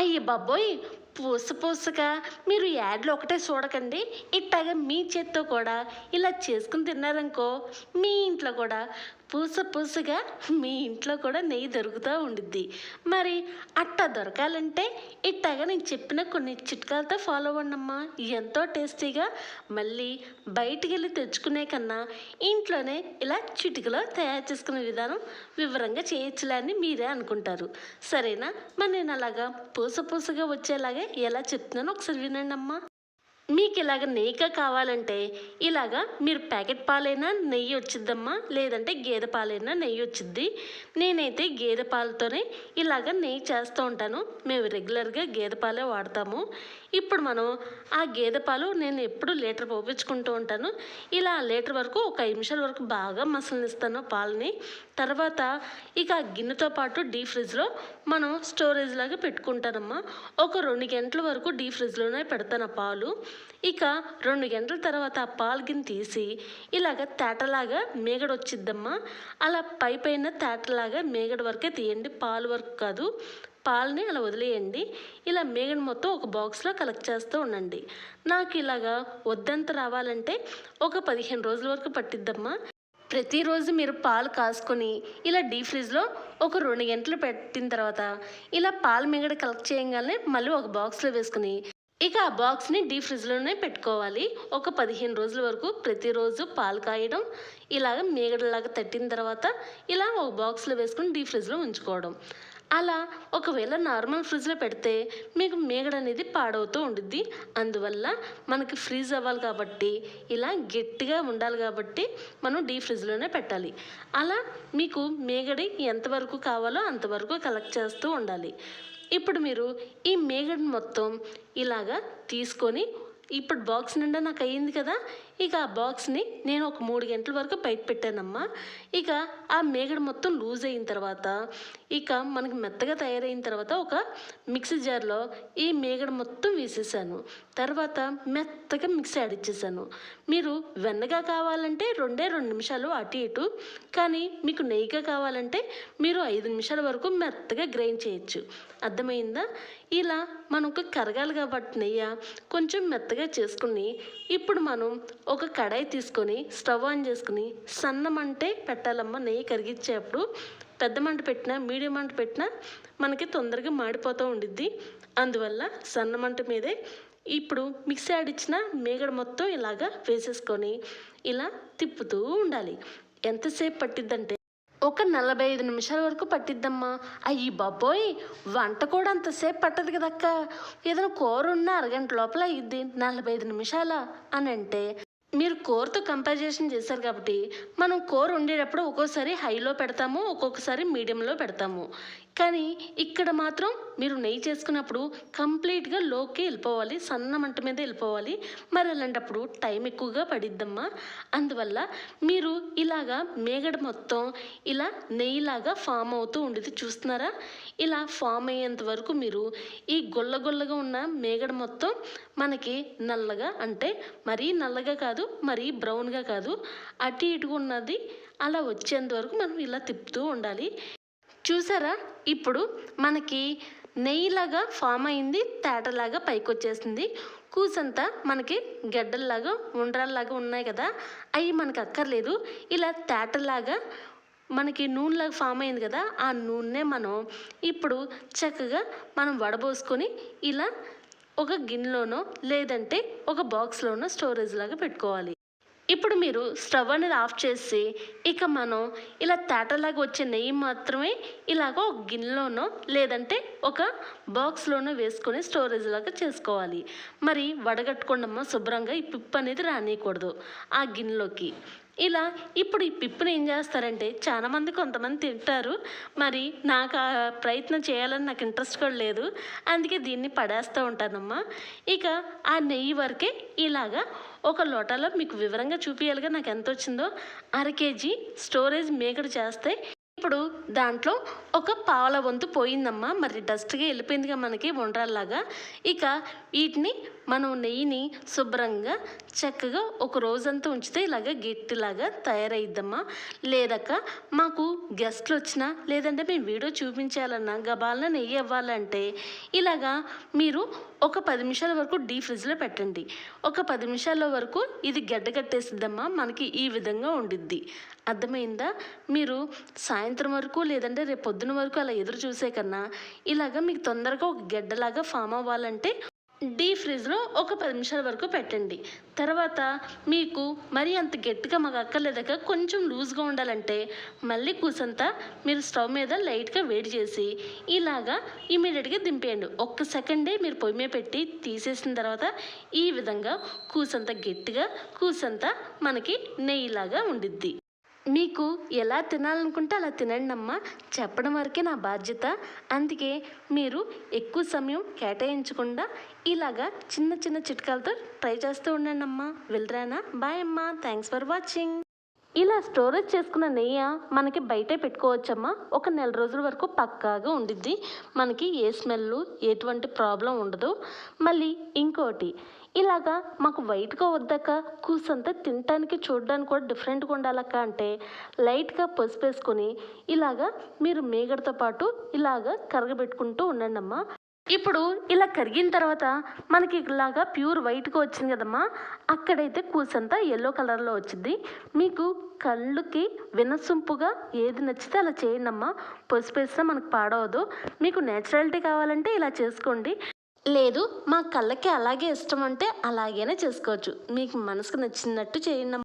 అయ్య బాబోయ్! పూసగా మీరు యాడ్లు ఒకటే చూడకండి. ఇట్టాగా మీ చేత్తో కూడా ఇలా చేసుకుని తిన్నారనుకో, మీ ఇంట్లో కూడా పూసగా మీ ఇంట్లో కూడా నెయ్యి దొరుకుతూ ఉండిద్ది. మరి అట్టా దొరకాలంటే ఇట్టాగా నేను చెప్పిన కొన్ని చిట్కాలతో ఫాలో అవ్వండమ్మా. ఎంతో టేస్టీగా, మళ్ళీ బయటికెళ్ళి తెచ్చుకునే కన్నా ఇంట్లోనే ఇలా చిటికలో తయారు చేసుకునే విధానం వివరంగా చేయొచ్చులే అని మీరే అనుకుంటారు. సరేనా? మరి నేను అలాగా పూసగా వచ్చేలాగే ఎలా చెప్తున్నానో ఒకసారి వినండి అమ్మా. మీకు ఇలాగ నెయ్యిగా కావాలంటే ఇలాగా మీరు ప్యాకెట్ పాలైనా నెయ్యి వచ్చిద్దమ్మా, లేదంటే గేదె పాలైనా నెయ్యి వచ్చిద్ది. నేనైతే గేదె పాలతోనే ఇలాగ నెయ్యి చేస్తూ ఉంటాను. మేము రెగ్యులర్గా గేదె పాలే వాడతాము. ఇప్పుడు మనం ఆ గేదె పాలు నేను ఎప్పుడు లీటర్ పోపించుకుంటూ ఉంటాను. ఇలా లీటర్ వరకు ఒక 5 నిమిషాల వరకు బాగా మసలనిస్తాను పాలని. తర్వాత ఇక ఆ గిన్నెతో పాటు డీప్ ఫ్రిడ్జ్లో మనం స్టోరేజ్ లాగా పెట్టుకుంటానమ్మా. ఒక 2 గంటల వరకు డీప్ ఫ్రిడ్జ్లోనే పెడతాను ఆ పాలు. ఇక 2 గంటల తర్వాత ఆ పాలు గిన్నె తీసి ఇలాగ తేటలాగా మేగడ వచ్చిద్దమ్మా. అలా పైన తేటలాగా మేగడ వరకే తీయండి, పాలు వరకు కాదు. పాలని అలా వదిలేయండి. ఇలా మేగడ మొత్తం ఒక బాక్స్లో కలెక్ట్ చేస్తూ ఉండండి. నాకు ఇలాగా వద్దంత రావాలంటే ఒక 15 రోజుల వరకు పట్టిద్దమ్మా. ప్రతిరోజు మీరు పాలు కాసుకొని ఇలా డీప్ ఫ్రిడ్జ్లో ఒక 2 గంటలు పెట్టిన తర్వాత ఇలా పాలు మిగడ కలెక్ట్ చేయగానే మళ్ళీ ఒక బాక్స్లో వేసుకుని ఇక ఆ బాక్స్ని డీప్ ఫ్రిడ్జ్లోనే పెట్టుకోవాలి. ఒక 15 రోజుల వరకు ప్రతిరోజు పాలు కాయడం, ఇలాగ మేగడలాగా తట్టిన తర్వాత ఇలా ఒక బాక్స్లో వేసుకుని డీప్ ఫ్రిడ్జ్లో ఉంచుకోవడం. అలా ఒకవేళ నార్మల్ ఫ్రిడ్జ్లో పెడితే మీకు మేగడ అనేది పాడవుతూ ఉండిద్ది. అందువల్ల మనకి ఫ్రీజ్ అవ్వాలి కాబట్టి, ఇలా గట్టిగా ఉండాలి కాబట్టి మనం డీప్ ఫ్రిడ్జ్లోనే పెట్టాలి. అలా మీకు మేగడి ఎంతవరకు కావాలో అంతవరకు కలెక్ట్ చేస్తూ ఉండాలి. ఇప్పుడు మీరు ఈ మేగడ మొత్తం ఇలాగా తీసుకొని ఇప్పుడు బాక్స్ నిండా నాకు అయ్యింది కదా. ఇక ఆ బాక్స్ని నేను ఒక 3 గంటల వరకు బయట పెట్టానమ్మా. ఇక ఆ మేగడ మొత్తం లూజ్ అయిన తర్వాత ఇక మనకి మెత్తగా తయారైన తర్వాత ఒక మిక్సీ జార్లో ఈ మేగడ మొత్తం వేసేసాను. తర్వాత మెత్తగా మిక్సీ ఆడిచ్చేసాను. మీరు వెన్నగా కావాలంటే 2 నిమిషాలు అటు ఇటు, కానీ మీకు నెయ్యిగా కావాలంటే మీరు 5 నిమిషాల వరకు మెత్తగా గ్రైండ్ చేయొచ్చు. అర్థమైందా? ఇలా మనకు కరగాలి కాబట్టి నెయ్యి కొంచెం మెత్తగా చేసుకుని ఇప్పుడు మనం ఒక కడాయి తీసుకొని స్టవ్ ఆన్ చేసుకుని సన్న మంటే పెట్టాలమ్మా. నెయ్యి కరిగించేప్పుడు పెద్ద మంట పెట్టినా మీడియం మంట పెట్టినా మనకి తొందరగా మాడిపోతూ ఉండిద్ది. అందువల్ల సన్న మంట మీదే ఇప్పుడు మిక్సీ ఆడిచ్చిన మేగడ మొత్తం ఇలాగా వేసేసుకొని ఇలా తిప్పుతూ ఉండాలి. ఎంతసేపు పట్టిద్దంటే ఒక 45 నిమిషాల వరకు పట్టిద్దమ్మా. అయ్యి బాబోయ్! వంట కూడా అంతసేపు పట్టదు కదక్క. ఏదైనా కూర ఉన్న అరగంట లోపల అయ్యిద్ది, 45 నిమిషాలా అని అంటే మీరు కూరతో కంపారిజేషన్ చేశారు కాబట్టి మనం కూర వండేటప్పుడు ఒక్కోసారి హైలో పెడతాము, ఒక్కొక్కసారి మీడియంలో పెడతాము. కానీ ఇక్కడ మాత్రం మీరు నెయ్యి చేసుకున్నప్పుడు కంప్లీట్గా లోకి వెళ్ళిపోవాలి, సన్న మంట మీద వెళ్ళిపోవాలి. మరి అలాంటప్పుడు టైం ఎక్కువగా పడిద్దమ్మా. అందువల్ల మీరు ఇలాగా మేగడ మొత్తం ఇలా నెయ్యిలాగా ఫామ్ అవుతూ ఉండేది చూస్తున్నారా? ఇలా ఫామ్ అయ్యేంత వరకు మీరు ఈ గుల్లగా ఉన్న మేగడ మొత్తం మనకి నల్లగా, అంటే మరీ నల్లగా కాదు, మరీ బ్రౌన్గా కాదు, అటు ఇటుగా ఉన్నది అలా వచ్చేంత వరకు మనం ఇలా తిప్పుతూ ఉండాలి. చూసారా? ఇప్పుడు మనకి నెయ్యిలాగా ఫామ్ అయింది, తేటలాగా పైకి వచ్చేసింది. కూసంతా మనకి గడ్డల్లాగా ఉండ్రాల్లాగా ఉన్నాయి కదా, అవి మనకు అక్కర్లేదు. ఇలా తేటలాగా మనకి నూనెలాగా ఫామ్ అయింది కదా, ఆ నూనె మనం ఇప్పుడు చక్కగా మనం వడబోసుకొని ఇలా ఒక గిన్నెలోనో లేదంటే ఒక బాక్స్లోనో స్టోరేజ్ లాగా పెట్టుకోవాలి. ఇప్పుడు మీరు స్టవ్ అనేది ఆఫ్ చేసి ఇక మనం ఇలా తేటలాగా వచ్చే నెయ్యి మాత్రమే ఇలాగ ఒక గిన్నెలోనో లేదంటే ఒక బాక్స్లోనో వేసుకొని స్టోరేజ్ లాగా చేసుకోవాలి. మరి వడగట్టుకోండమ్మా శుభ్రంగా. ఈ పిప్పు అనేది రానియకూడదు ఆ గిన్నెలోకి. ఇలా ఇప్పుడు ఈ పిప్పుని ఏం చేస్తారంటే చాలామంది కొంతమంది తింటారు. మరి నాకు ఆ ప్రయత్నం చేయాలని నాకు ఇంట్రెస్ట్ కూడా లేదు, అందుకే దీన్ని పడేస్తూ ఉంటానమ్మా. ఇక ఆ నెయ్యి వరకే ఇలాగా ఒక లోటాలో మీకు వివరంగా చూపించాలిగా నాకు ఎంత వచ్చిందో. 1/2 కేజీ స్టోరేజ్ మేగడ చేస్తే ఇప్పుడు దాంట్లో ఒక పావుల వంతు పోయిందమ్మా, మరి డస్ట్గా వెళ్ళిపోయిందిగా మనకి ఉండ్రాల్లాగా. ఇక వీటిని మనం నెయ్యిని శుభ్రంగా చక్కగా ఒక రోజంతా ఉంచితే ఇలాగ గట్టిలాగా తయారయిద్దమ్మా. లేదక్క మాకు గెస్ట్లు వచ్చినా లేదంటే మేము వీడియో చూపించాలన్నా గబాలన నెయ్యి ఇవ్వాలంటే ఇలాగా మీరు ఒక 10 నిమిషాల వరకు డీప్ ఫ్రిడ్జ్లో పెట్టండి. ఒక 10 నిమిషాల వరకు ఇది గడ్డ కట్టేసిద్దమ్మా, మనకి ఈ విధంగా ఉండిద్ది. అర్థమైందా? మీరు సాయంత్రం వరకు లేదంటే రేపు పొద్దున వరకు అలా ఎదురు చూసే కన్నా ఇలాగ మీకు తొందరగా ఒక గడ్డలాగా ఫామ్ అవ్వాలంటే డీప్ ఫ్రిడ్జ్లో ఒక 10 నిమిషాల వరకు పెట్టండి. తర్వాత మీకు మరీ అంత గట్టిగా మాకు అక్కర్లేదాక కొంచెం లూజ్గా ఉండాలంటే మళ్ళీ కూసంతా మీరు స్టవ్ మీద లైట్గా వేడి చేసి ఇలాగా ఇమీడియట్గా దింపేయండి. ఒక్క సెకండే మీరు పొయ్యి మీద పెట్టి తీసేసిన తర్వాత ఈ విధంగా కూసంత గట్టిగా కూసంతా మనకి నెయ్యిలాగా ఉండిద్ది. మీకు ఎలా తినాలనుకుంటే అలా తినండి అమ్మా, చెప్పడం వరకే నా బాధ్యత. అందుకే మీరు ఎక్కువ సమయం కేటాయించకుండా ఇలాగా చిన్న చిన్న చిట్కాలతో ట్రై చేస్తూ ఉండండి అమ్మా. వెళ్ళరానా? బాయ్ అమ్మా, థ్యాంక్స్ ఫర్ వాచింగ్. ఇలా స్టోరేజ్ చేసుకున్న నెయ్యి మనకి బయటే పెట్టుకోవచ్చమ్మా. ఒక నెల రోజుల వరకు పక్కాగా ఉండిద్ది. మనకి ఏ స్మెల్ ఎటువంటి ప్రాబ్లం ఉండదు. మళ్ళీ ఇంకోటి, ఇలాగా మాకు వైట్గా వద్దాక కూసంతా తినటానికి చూడడానికి కూడా డిఫరెంట్గా ఉండాలక్క అంటే లైట్గా పసుపు వేసుకొని ఇలాగా మీరు మేగడతో పాటు ఇలాగా కరగబెట్టుకుంటూ ఉండండి అమ్మా. ఇప్పుడు ఇలా కరిగిన తర్వాత మనకి ఇలాగా ప్యూర్ వైట్గా వచ్చింది కదమ్మా, అక్కడైతే కూసంతా ఎల్లో కలర్లో వచ్చింది. మీకు కళ్ళుకి వినసొంపుగా ఏది నచ్చితే అలా చేయండి అమ్మా. పసుపు వేసినా మనకు పాడవదు. మీకు నేచురాలిటీ కావాలంటే ఇలా చేసుకోండి. లేదు మా కళ్ళకి అలాగే ఇష్టం అంటే అలాగైనా చేసుకోవచ్చు. మీకు మనసుకు నచ్చినట్టు చేయండి.